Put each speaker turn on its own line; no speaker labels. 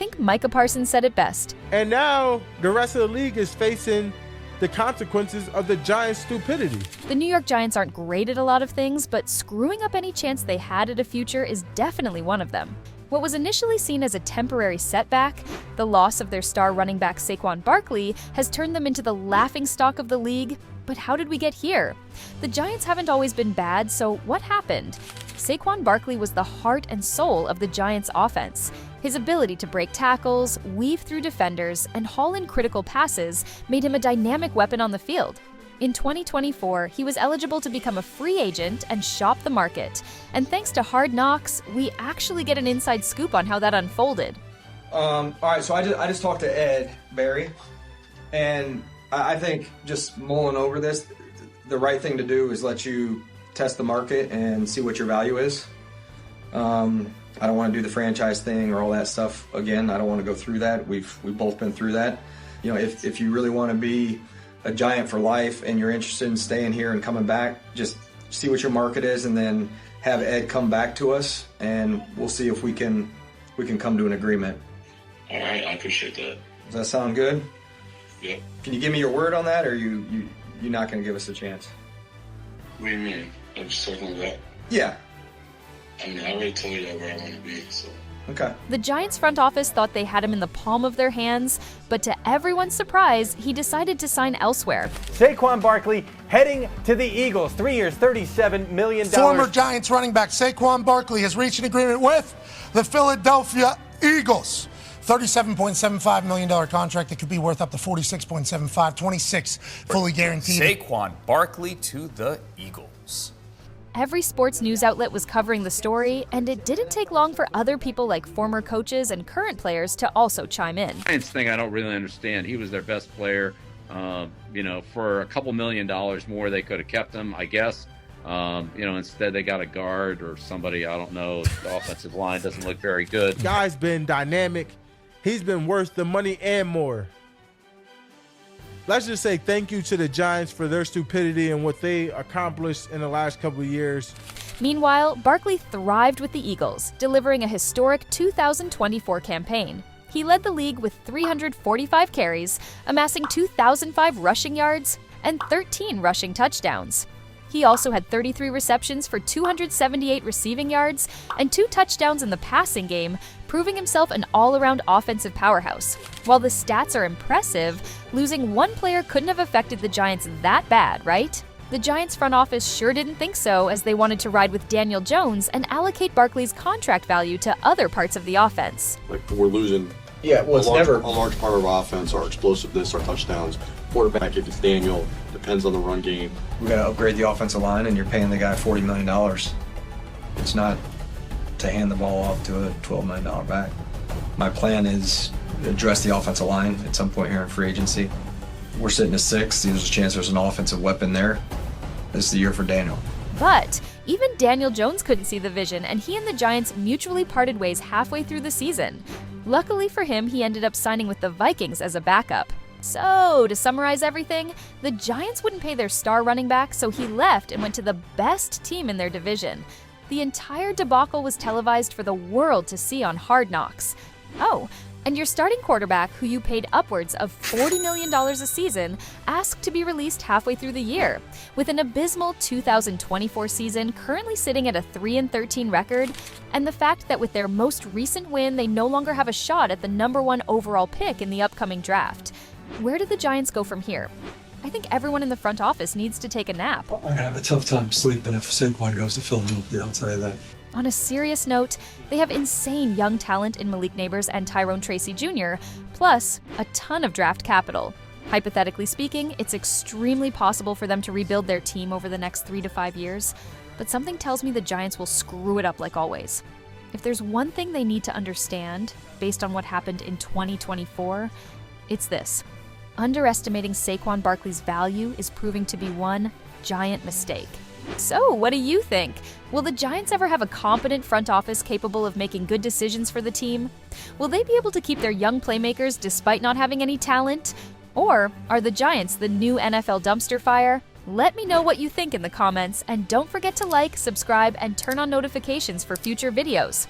think Micah Parsons said it best.
And now the rest of the league is facing the consequences of the Giants' stupidity.
The New York Giants aren't great at a lot of things, but screwing up any chance they had at a future is definitely one of them. What was initially seen as a temporary setback, the loss of their star running back Saquon Barkley, has turned them into the laughingstock of the league. But how did we get here? The Giants haven't always been bad, so what happened? Saquon Barkley was the heart and soul of the Giants' offense. His ability to break tackles, weave through defenders, and haul in critical passes made him a dynamic weapon on the field. In 2024, he was eligible to become a free agent and shop the market. And thanks to Hard Knocks, we actually get an inside scoop on how that unfolded.
All right, so I just talked to Ed Barry, and I think just mulling over this, the right thing to do is let you test the market and see what your value is. I don't want to do the franchise thing or all that stuff again. I don't want to go through that. We've both been through that. You know, if you really want to be a Giant for life and you're interested in staying here and coming back, just see what your market is and then have Ed come back to us and we'll see if we can come to an agreement.
All right, I appreciate that.
Does that sound good?
Yeah.
Can you give me your word on that, or you're not going to give us a chance?
What do you mean? I'm just circling back.
Yeah.
I mean, I already told you where I want to be, so.
Okay.
The Giants front office thought they had him in the palm of their hands, but to everyone's surprise, he decided to sign elsewhere.
Saquon Barkley heading to the Eagles. 3 years, $37 million.
Former Giants running back Saquon Barkley has reached an agreement with the Philadelphia Eagles. $37.75 million contract that could be worth up to $46.75, 26 fully guaranteed.
Saquon Barkley to the Eagles.
Every sports news outlet was covering the story, and it didn't take long for other people like former coaches and current players to also chime in.
Giants thing I don't really understand. He was their best player. For a couple $1 million more, they could have kept him, I guess. Instead they got a guard or somebody, I don't know. The offensive line doesn't look very good.
Guy's been dynamic. He's been worth the money and more. Let's just say thank you to the Giants for their stupidity and what they accomplished in the last couple of years.
Meanwhile, Barkley thrived with the Eagles, delivering a historic 2024 campaign. He led the league with 345 carries, amassing 2,005 rushing yards and 13 rushing touchdowns. He also had 33 receptions for 278 receiving yards and 2 touchdowns in the passing game, proving himself an all-around offensive powerhouse. While the stats are impressive, losing one player couldn't have affected the Giants that bad, right? The Giants front office sure didn't think so, as they wanted to ride with Daniel Jones and allocate Barkley's contract value to other parts of the offense.
Like, we're losing
a
large part of our offense, our explosiveness, our touchdowns. Quarterback, if it's Daniel, depends on the run game.
We got to upgrade the offensive line, and you're paying the guy $40 million. It's not to hand the ball off to a $12 million back. My plan is to address the offensive line at some point here in free agency. We're sitting at 6. There's a chance there's an offensive weapon there. This is the year for Daniel.
But even Daniel Jones couldn't see the vision, and he and the Giants mutually parted ways halfway through the season. Luckily for him, he ended up signing with the Vikings as a backup. So, to summarize everything, the Giants wouldn't pay their star running back, so he left and went to the best team in their division. The entire debacle was televised for the world to see on Hard Knocks. Oh, and your starting quarterback, who you paid upwards of $40 million a season, asked to be released halfway through the year. With an abysmal 2024 season currently sitting at a 3-13 record, and the fact that with their most recent win, they no longer have a shot at the #1 overall pick in the upcoming draft. Where do the Giants go from here? I think everyone in the front office needs to take a nap.
I'm going to have a tough time sleeping if Saquon goes to Philadelphia, I'll tell you that.
On a serious note, they have insane young talent in Malik Neighbors and Tyrone Tracy Jr., plus a ton of draft capital. Hypothetically speaking, it's extremely possible for them to rebuild their team over the next 3 to 5 years, but something tells me the Giants will screw it up like always. If there's one thing they need to understand, based on what happened in 2024, it's this. Underestimating Saquon Barkley's value is proving to be one giant mistake. So, what do you think? Will the Giants ever have a competent front office capable of making good decisions for the team? Will they be able to keep their young playmakers despite not having any talent? Or are the Giants the new NFL dumpster fire? Let me know what you think in the comments, and don't forget to like, subscribe, and turn on notifications for future videos.